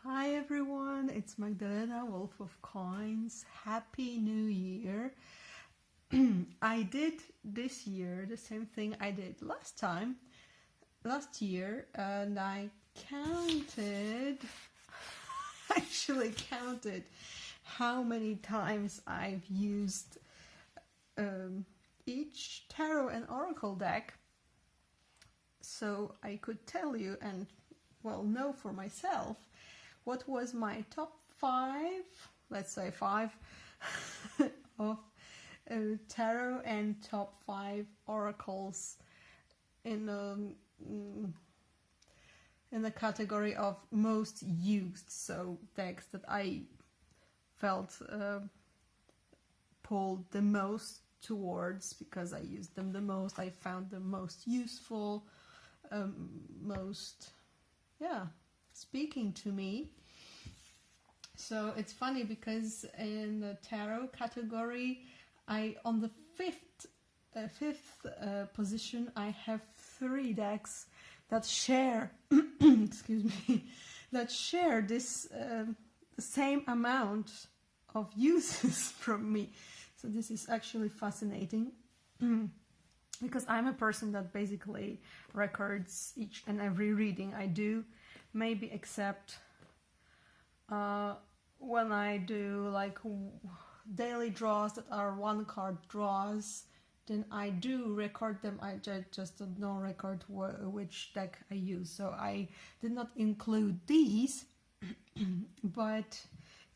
Hi everyone, it's Magdalena, Wolf of Coins. Happy New Year. I did this year the same thing I did last year, and I actually counted how many times I've used each tarot and oracle deck, so I could tell you and know for myself what was my top 5, let's say 5 of tarot and top 5 oracles in the category of most used, so decks that I felt pulled the most towards because I used them the most, I found them most useful, most speaking to me. So it's funny because in the tarot category, on the fifth position I have 3 decks that share excuse me, that share this the same amount of uses from me. So this is actually fascinating because I'm a person that basically records each and every reading I do, maybe except when I do like daily draws that are 1-card draws, then I do record them. I just don't know record which deck I use, so I did not include these. But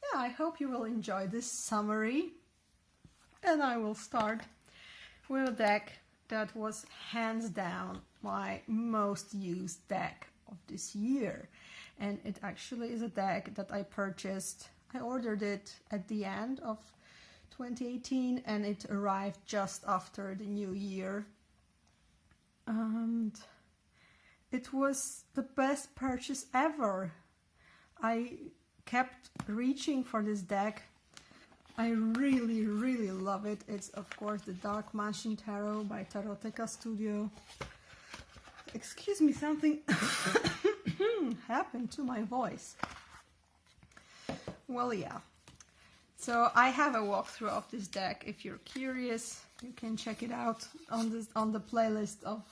yeah, I hope you will enjoy this summary, and I will start with a deck that was hands down my most used deck of this year, and it actually is a deck that I purchased. I ordered it at the end of 2018 and it arrived just after the new year, and it was the best purchase ever. I kept reaching for this deck. I really love it. It's of course the Dark Mansion Tarot by Taroteka Studio. Excuse me, something happened to my voice. Well, yeah. So I have a walkthrough of this deck. If you're curious, you can check it out on the playlist of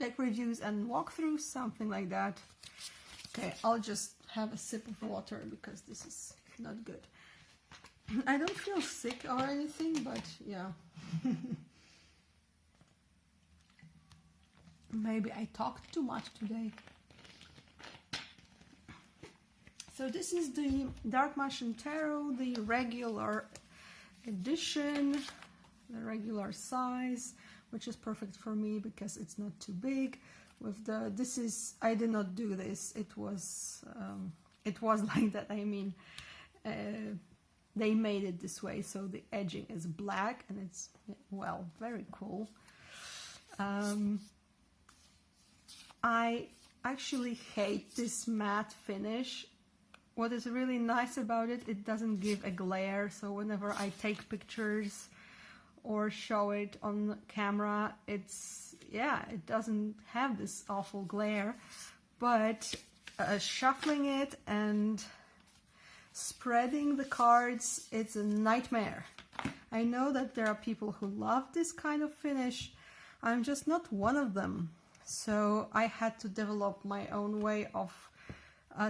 deck reviews and walkthroughs, something like that. Okay, I'll just have a sip of water because this is not good. I don't feel sick or anything, but yeah. Maybe I talked too much today. So this is the Dark Mansion Tarot, the regular edition, the regular size, which is perfect for me because it's not too big. With the I did not do this. It was like that. I mean, they made it this way, so the edging is black and it's very cool. I actually hate this matte finish. What is really nice about it, it doesn't give a glare, so whenever I take pictures or show it on camera, it doesn't have this awful glare, but shuffling it and spreading the cards, it's a nightmare. I know that there are people who love this kind of finish. I'm just not one of them. So I had to develop my own way of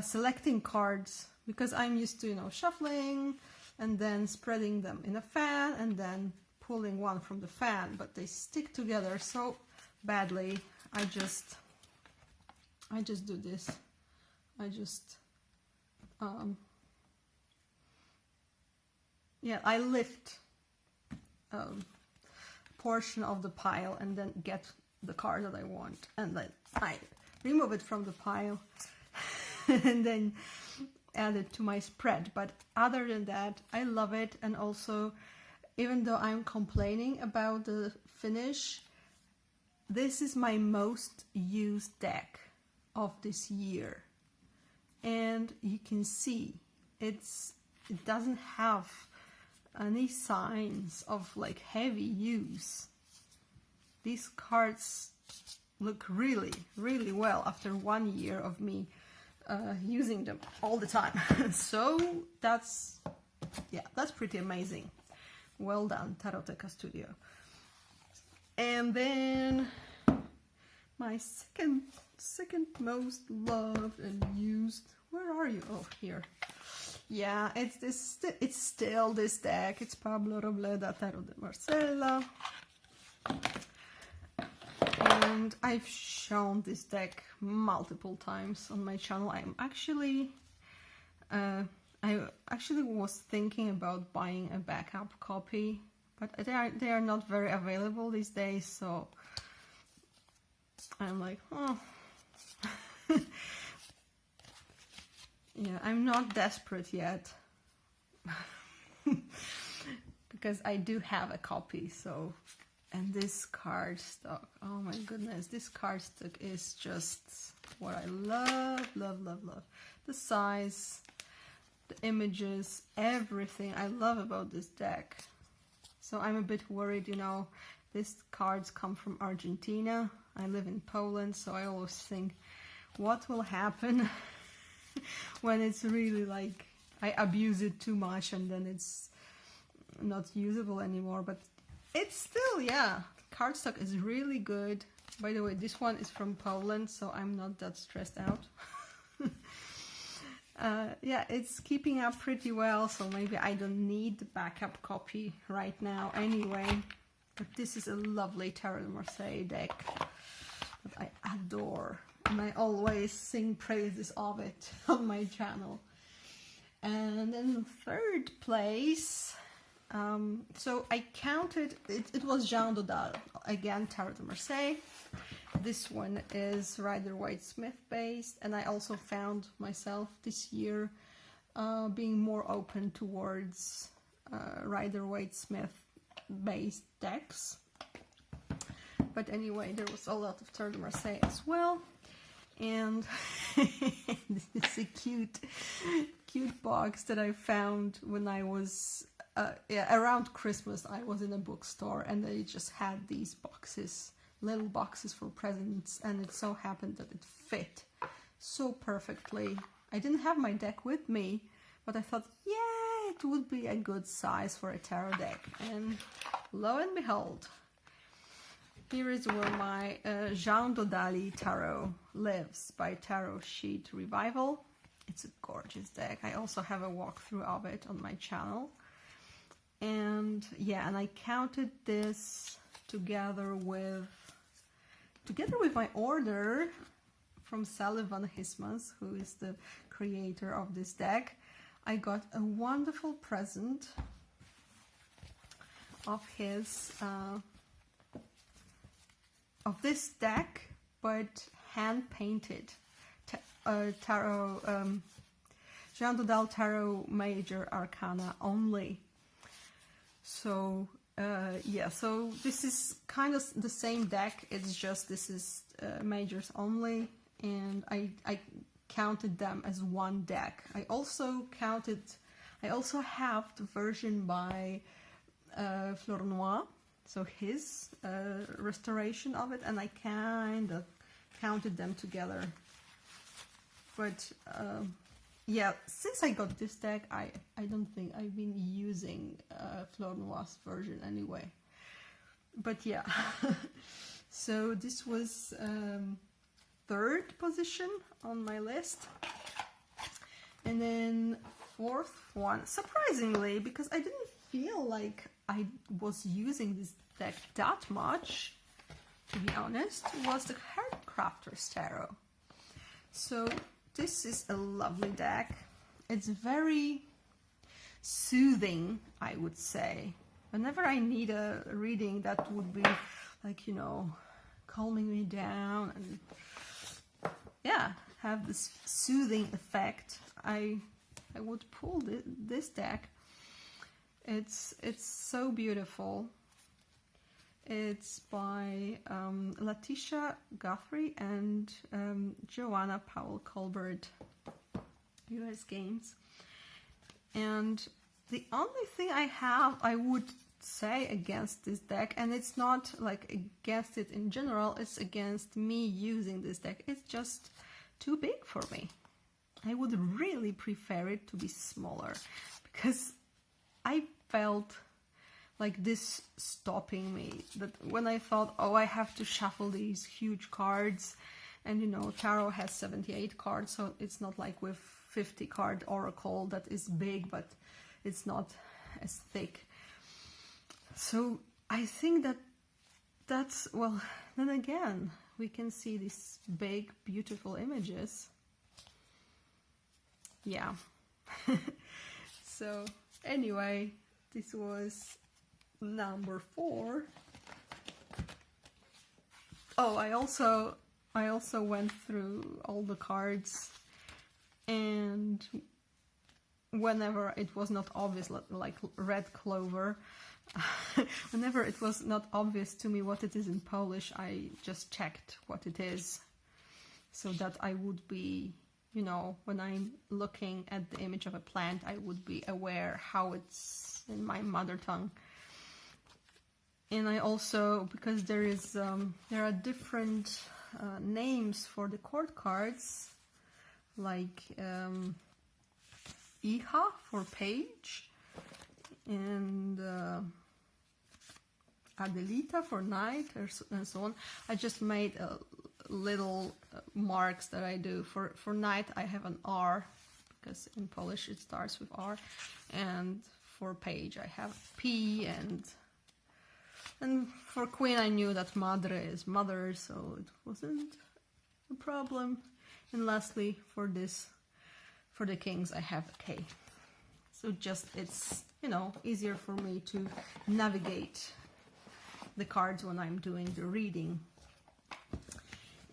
selecting cards, because I'm used to, shuffling and then spreading them in a fan and then pulling one from the fan, but they stick together so badly. I just do this. I just I lift a portion of the pile and then get the card that I want, and then I remove it from the pile and then add it to my spread. But other than that, I love it. And also, even though I'm complaining about the finish, this is my most used deck of this year, and you can see it doesn't have any signs of like heavy use. These cards look really well after 1 year of me using them all the time. So that's pretty amazing. Well done, Taroteca Studio. And then my second most loved and used, where are you? Oh, here. Yeah, it's still this deck. It's Pablo Robleda Tarot de Marcella. And I've shown this deck multiple times on my channel. I actually was thinking about buying a backup copy, but they are not very available these days, so I'm like, oh. Yeah, I'm not desperate yet. Because I do have a copy, so. And this cardstock, oh my goodness, this cardstock is just what I love, love, love, love. The size, the images, everything I love about this deck. So I'm a bit worried, you know, these cards come from Argentina. I live in Poland, so I always think, what will happen when it's really like, I abuse it too much and then it's not usable anymore. But it's still, yeah, cardstock is really good. By the way, this one is from Poland, so I'm not that stressed out. Yeah, it's keeping up pretty well, so maybe I don't need the backup copy right now anyway. But this is a lovely Tarot de Marseille deck that I adore, and I always sing praises of it on my channel. And in third place, so I counted, it was Jean Dodal, again Tarot de Marseille. This one is Rider-Waite-Smith based, and I also found myself this year being more open towards Rider-Waite-Smith based decks. But anyway, there was a lot of Tarot de Marseille as well. And this is a cute box that I found when I was around Christmas. I was in a bookstore and they just had these boxes, little boxes for presents, and it so happened that it fit so perfectly. I didn't have my deck with me, but I thought, yeah, it would be a good size for a tarot deck. And lo and behold, here is where my Jean Dodali Tarot lives by Tarot Sheet Revival. It's a gorgeous deck. I also have a walkthrough of it on my channel. And yeah, and I counted this together with my order from Sally Van Hismans, who is the creator of this deck. I got a wonderful present of his of this deck, but hand painted tarot, Jean Dodal Tarot Major Arcana only. So yeah, so this is kind of the same deck, it's just this is majors only, and I counted them as one deck. I also have the version by Fleur Noir, so his restoration of it, and I kind of counted them together. But yeah, since I got this deck, I don't think I've been using Fleur Noir's version anyway. But yeah, so this was third position on my list. And then fourth one, surprisingly, because I didn't feel like I was using this deck that much, to be honest, was the Heartcrafter's Tarot. So this is a lovely deck. It's very soothing, I would say. Whenever I need a reading that would be like, you know, calming me down and yeah, have this soothing effect, I would pull this deck. It's so beautiful. It's by Letitia Guthrie and Joanna Powell Colbert, US Games. And the only thing I would say against this deck, and it's not like against it in general, it's against me using this deck, it's just too big for me. I would really prefer it to be smaller, because I felt like this stopping me, that when I thought, oh, I have to shuffle these huge cards, and you know, tarot has 78 cards, so it's not like with 50 card oracle that is big, but it's not as thick. So I think that's, well, then again, we can see these big, beautiful images. Yeah. So anyway, this was number 4. Oh, I also went through all the cards, and whenever it was not obvious, like red clover, whenever it was not obvious to me what it is in Polish, I just checked what it is, so that I would be, you know, when I'm looking at the image of a plant, I would be aware how it's in my mother tongue. And I also, because there are different names for the court cards, like Iha for page, and Adelita for knight, and so on. I just made little marks that I do. For knight I have an R, because in Polish it starts with R, and for page I have P, and for queen I knew that madre is mother, so it wasn't a problem. And lastly, for the kings I have a K. So just, it's, you know, easier for me to navigate the cards when I'm doing the reading.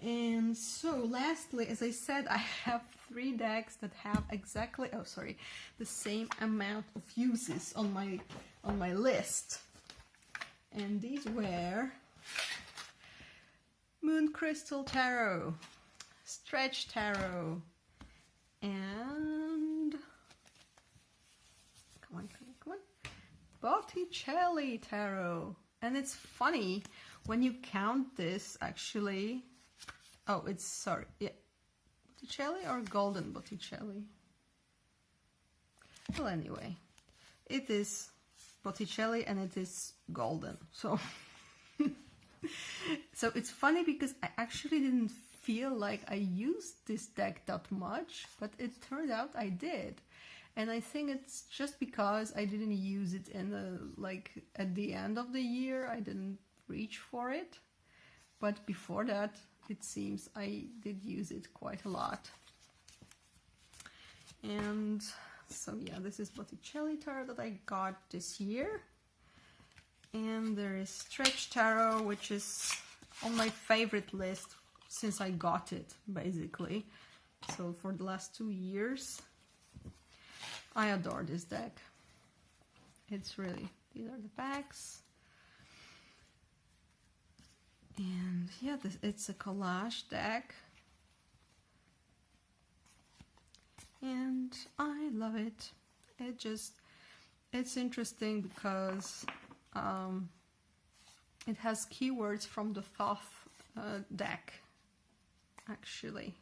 And so lastly, as I said, I have 3 decks that have exactly, the same amount of uses on my list. And these were Moon Crystal Tarot, Stretch Tarot, and come on, Botticelli Tarot. And it's funny when you count this, actually. Oh, it's Botticelli or Golden Botticelli? Well, anyway, it is Botticelli and it is golden. So so it's funny because I actually didn't feel like I used this deck that much, but it turned out I did. And I think it's just because I didn't use it in at the end of the year, I didn't reach for it. But before that, it seems I did use it quite a lot. And so yeah, this is Botticelli Tarot that I got this year. And there is Stretch Tarot, which is on my favorite list since I got it, basically. So for the last 2 years, I adore this deck. It's really, these are the backs. And yeah, it's a collage deck. And I love it. It's interesting because it has keywords from the Thoth deck, actually.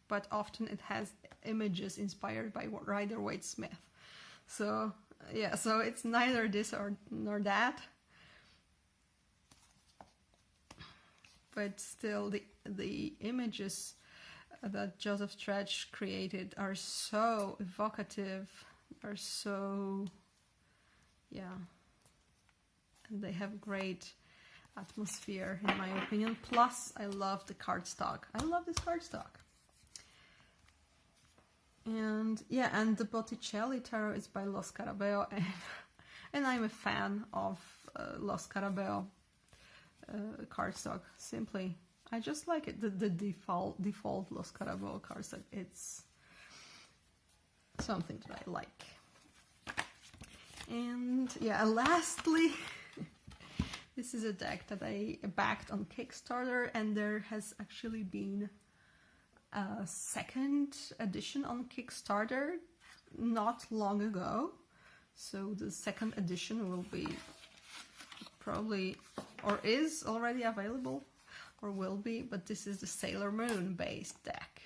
But often it has images inspired by Rider-Waite-Smith. So yeah, so it's neither this nor that. But still, the images that Joseph Stretch created are so evocative, are so, yeah, and they have great atmosphere in my opinion. Plus, I love the cardstock. I love this cardstock. And yeah, and the Botticelli Tarot is by Lo Scarabeo, and I'm a fan of Lo Scarabeo cardstock. Simply, I just like it. The default Lo Scarabeo cardstock. It's something that I like. And yeah, lastly, this is a deck that I backed on Kickstarter, and there has actually been a 2nd edition on Kickstarter not long ago. So the 2nd edition will be probably, or is already available, or will be, but this is the Sailor Moon based deck.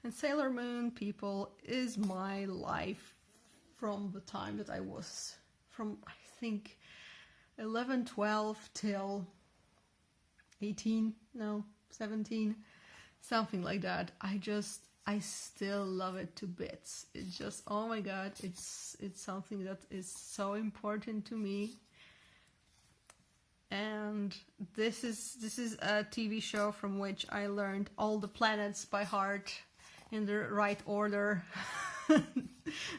And Sailor Moon, people, is my life from the time that I was from, I think, 11, 12 till 18, no, 17, something like that. I still love it to bits. It's just, oh my god, it's something that is so important to me. And this is a TV show from which I learned all the planets by heart in the right order.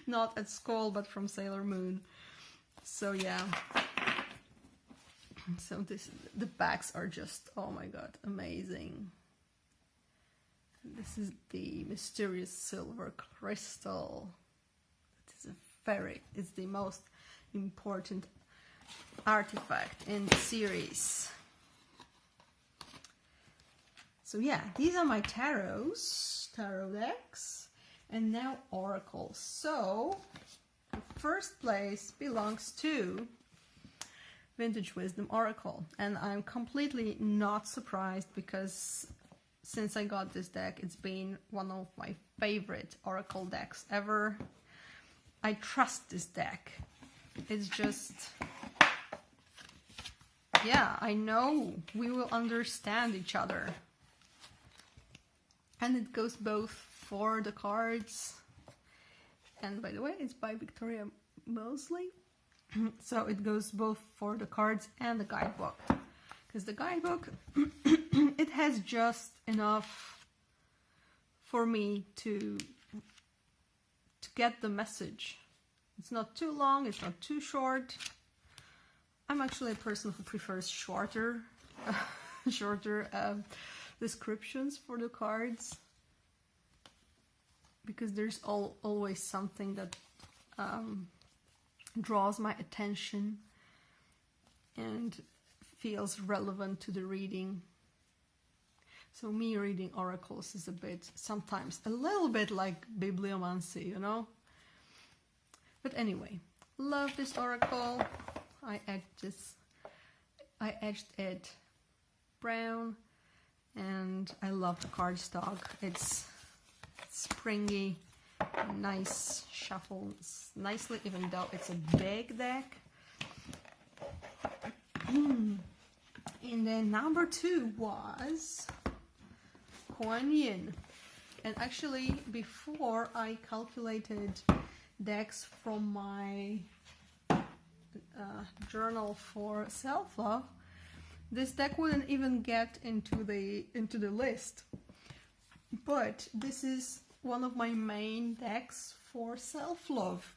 Not at school, but from Sailor Moon. So yeah. So the backs are just, oh my god, amazing. This is the mysterious silver crystal. It's the most important artifact in the series. So yeah, these are my tarot decks, and now oracles. So the first place belongs to Vintage Wisdom Oracle, and I'm completely not surprised because since I got this deck, it's been one of my favorite oracle decks ever. I trust this deck. It's just, yeah, I know we will understand each other. And it goes both for the cards, and by the way, it's by Victoria Mosley. So it goes both for the cards and the guidebook. Because the guidebook, it has just enough for me to get the message. It's not too long, it's not too short. I'm actually a person who prefers shorter descriptions for the cards, because there's always something that draws my attention and feels relevant to the reading. So me reading oracles is sometimes a little bit like bibliomancy, you know? But anyway, love this oracle. I edged it brown, and I love the cardstock. It's springy, nice, shuffles nicely, even though it's a big deck. And then number 2 was Quan Yin. And actually, before I calculated decks from my journal for self-love, this deck wouldn't even get into the list. But this is one of my main decks for self-love.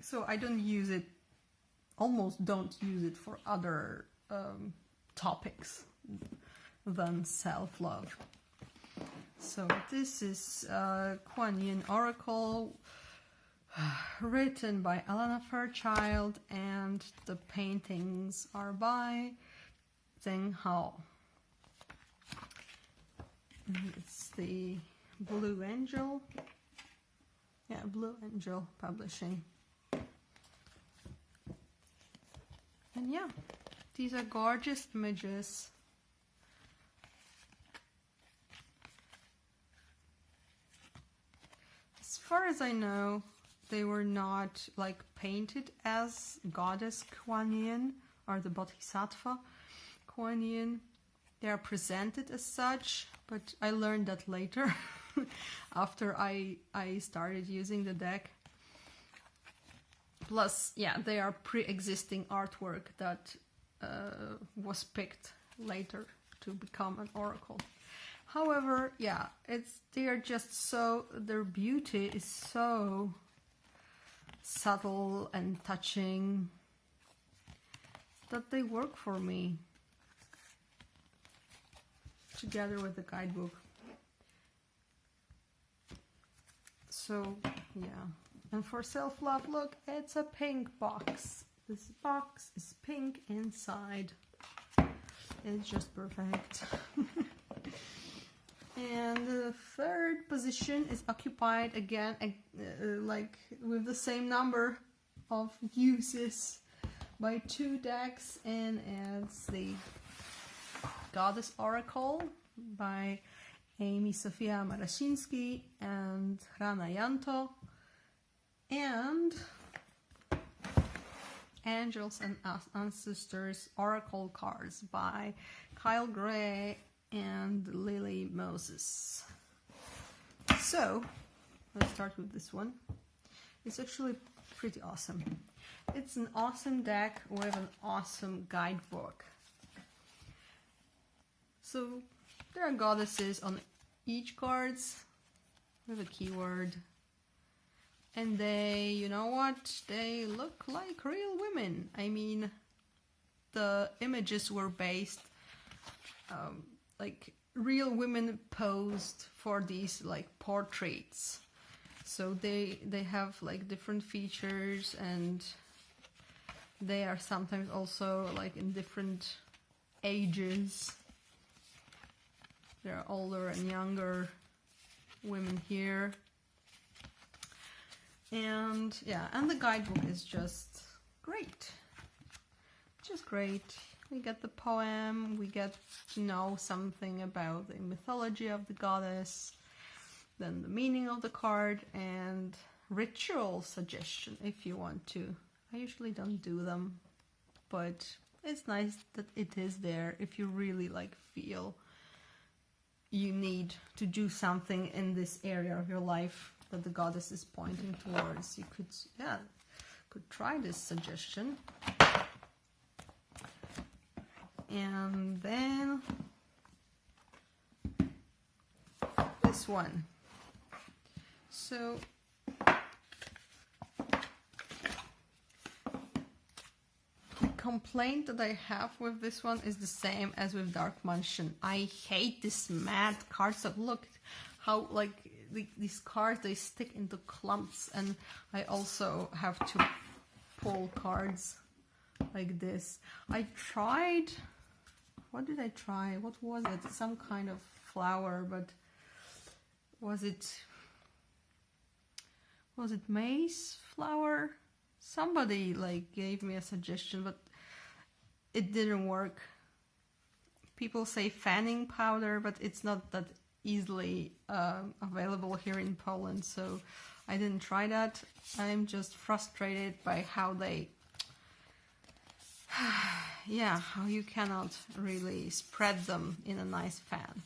So I don't use it, almost don't use it for other topics than self-love. So this is Quan Yin Oracle, written by Elena Fairchild, and the paintings are by Zheng Hao. It's the Blue Angel. Yeah, Blue Angel Publishing. And yeah, these are gorgeous images. As far as I know, they were not like painted as Goddess Quan Yin or the Bodhisattva Quan Yin. They are presented as such, but I learned that later after I started using the deck. Plus, yeah, they are pre-existing artwork that was picked later to become an oracle. However, yeah, they are just so, their beauty is so subtle and touching that they work for me together with the guidebook. So yeah, and for self-love, look, it's a pink box. This box is pink inside. It's just perfect. And the third position is occupied again, like with the same number of uses, by 2 decks, and it's the Goddess Oracle by Amy Sofia Marashinsky and Hrana Yanto, and Angels and Ancestors Oracle Cards by Kyle Gray and Lily Moses. So, let's start with this one. It's actually pretty awesome. It's an awesome deck with an awesome guidebook. So, there are goddesses on each cards with a keyword. And they, you know what, they look like real women. I mean, the images were based, like real women posed for these like portraits. So they have like different features, and they are sometimes also like in different ages. There are older and younger women here. And yeah, and the guidebook is just great. Just great. We get the poem, we get to know something about the mythology of the goddess, then the meaning of the card, and ritual suggestion if you want to. I usually don't do them, but it's nice that it is there if you really like feel you need to do something in this area of your life that the goddess is pointing towards. You could try this suggestion. And then this one. So the complaint that I have with this one is the same as with Dark Mansion. I hate this matte cardstock. Look how like these cards, they stick into clumps, and I also have to pull cards like this. I tried, what did I try? What was it? Some kind of flower, but was it maize flower? Somebody like gave me a suggestion, but it didn't work. People say fanning powder, but it's not that easily available here in Poland, so I didn't try that. I'm just frustrated by how they how you cannot really spread them in a nice fan.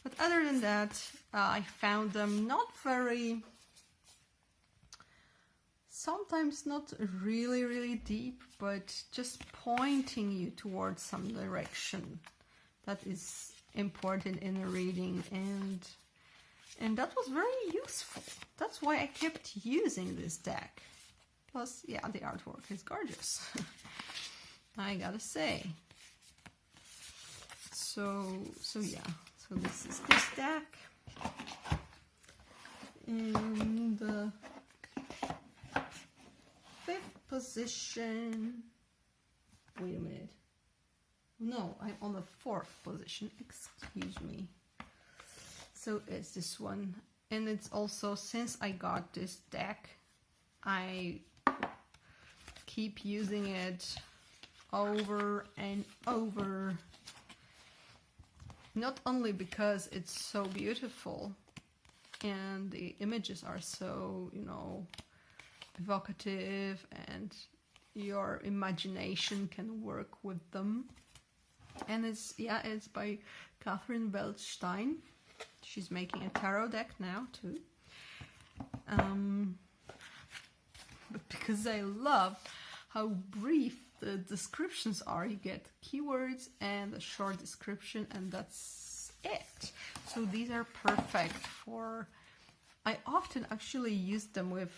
But other than that, I found them not very, sometimes not really deep, but just pointing you towards some direction. That is important in a reading, and that was very useful. That's why I kept using this deck. Plus, yeah, the artwork is gorgeous. I gotta say. So yeah. So this is this deck, in the 5th position. Wait a minute. No, I'm on the 4th position, excuse me. So it's this one, and it's also, since I got this deck, I keep using it over and over. Not only because it's so beautiful and the images are so, you know, evocative, and your imagination can work with them. And it's by Catherine Welch-Stein. She's making a tarot deck now too. But because I love how brief the descriptions are, you get keywords and a short description, and that's it. So these are perfect for, I often actually use them with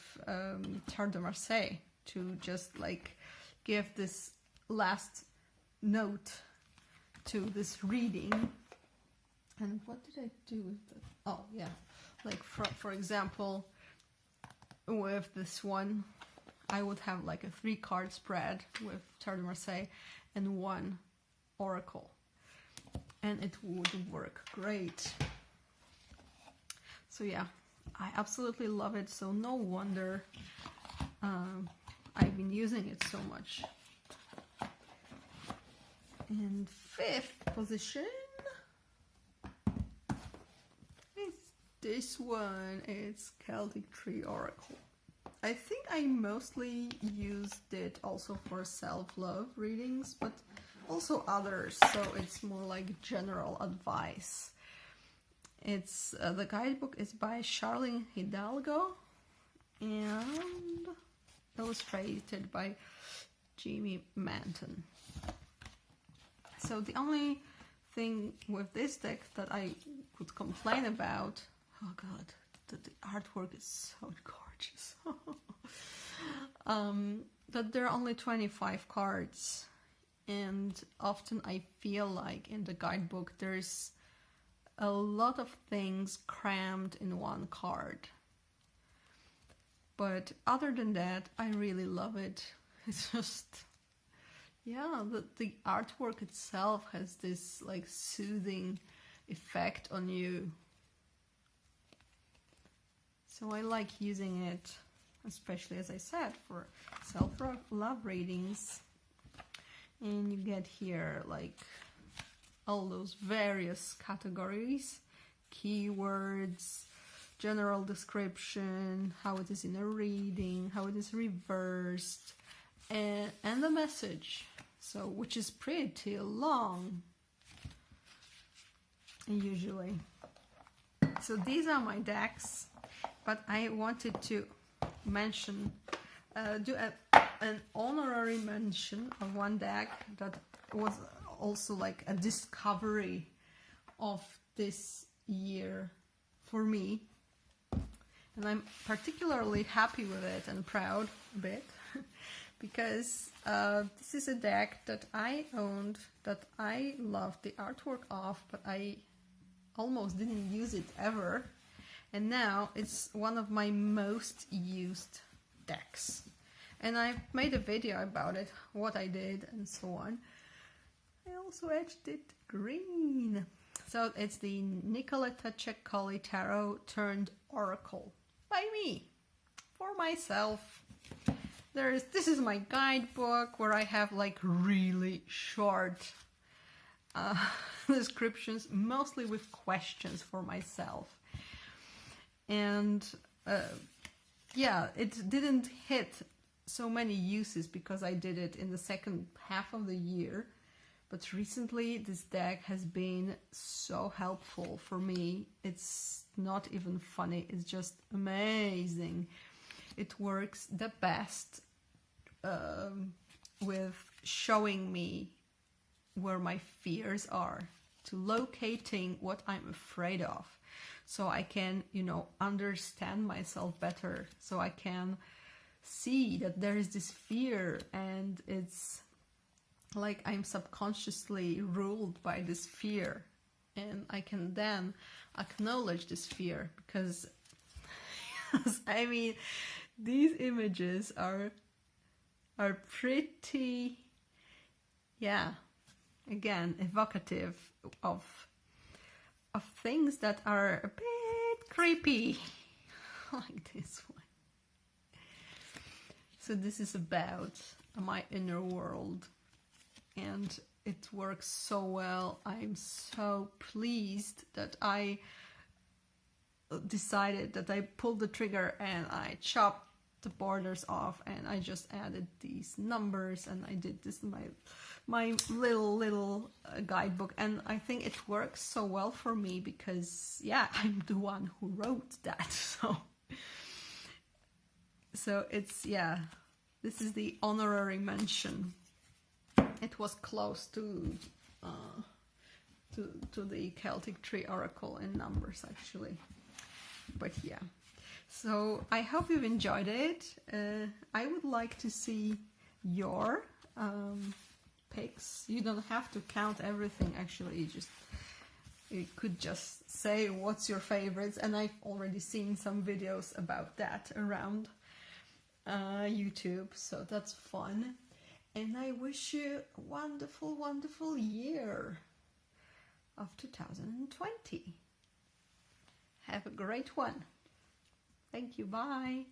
Tarot de Marseille to just like give this last note to this reading. And what did I do with that? Oh yeah, like for example, with this one, I would have like a 3-card spread with Tarot de Marseille and 1 oracle, and it would work great. So yeah, I absolutely love it. So no wonder I've been using it so much. In 5th position, this one is Celtic Tree Oracle. I think I mostly used it also for self-love readings, but also others, so it's more like general advice. It's the guidebook is by Charlene Hidalgo and illustrated by Jimmy Manton. So the only thing with this deck that I could complain about, oh god, the artwork is so gorgeous. That there are only 25 cards, and often I feel like in the guidebook there's a lot of things crammed in one card. But other than that, I really love it. It's just, yeah, the artwork itself has this like soothing effect on you. So I like using it, especially as I said, for self-love readings. And you get here like all those various categories, keywords, general description, how it is in a reading, how it is reversed, and the message, so which is pretty long usually. So these are my decks, but I wanted to mention, do an honorary mention of one deck that was also like a discovery of this year for me, and I'm particularly happy with it and proud of it because this is a deck that I owned, that I loved the artwork of, but I almost didn't use it ever, and now it's one of my most used decks, and I made a video about it, what I did and so on. I also edged it green. So it's the Nicoletta Ceccoli Tarot turned Oracle by me, for myself. This is my guidebook where I have like really short descriptions, mostly with questions for myself. And yeah, it didn't hit so many uses because I did it in the second half of the year. But recently this deck has been so helpful for me. It's not even funny, it's just amazing. It works the best with showing me where my fears are, to locating what I'm afraid of, so I can, you know, understand myself better, so I can see that there is this fear and it's like I'm subconsciously ruled by this fear, and I can then acknowledge this fear because I mean, these images are pretty, yeah, again, evocative of things that are a bit creepy, like this one. So this is about my inner world, and it works so well. I'm so pleased that I decided that I pulled the trigger and I chopped the borders off, and I just added these numbers, and I did this in my little guidebook, and I think it works so well for me because, yeah, I'm the one who wrote that. So it's, yeah, this is the honorary mention. It was close to the Celtic Tree Oracle in numbers, actually. But yeah, so I hope you've enjoyed it. I would like to see your picks. You don't have to count everything, actually. You could just say what's your favorites, and I've already seen some videos about that around YouTube, so that's fun. And I wish you a wonderful, wonderful year of 2020. Have a great one. Thank you. Bye.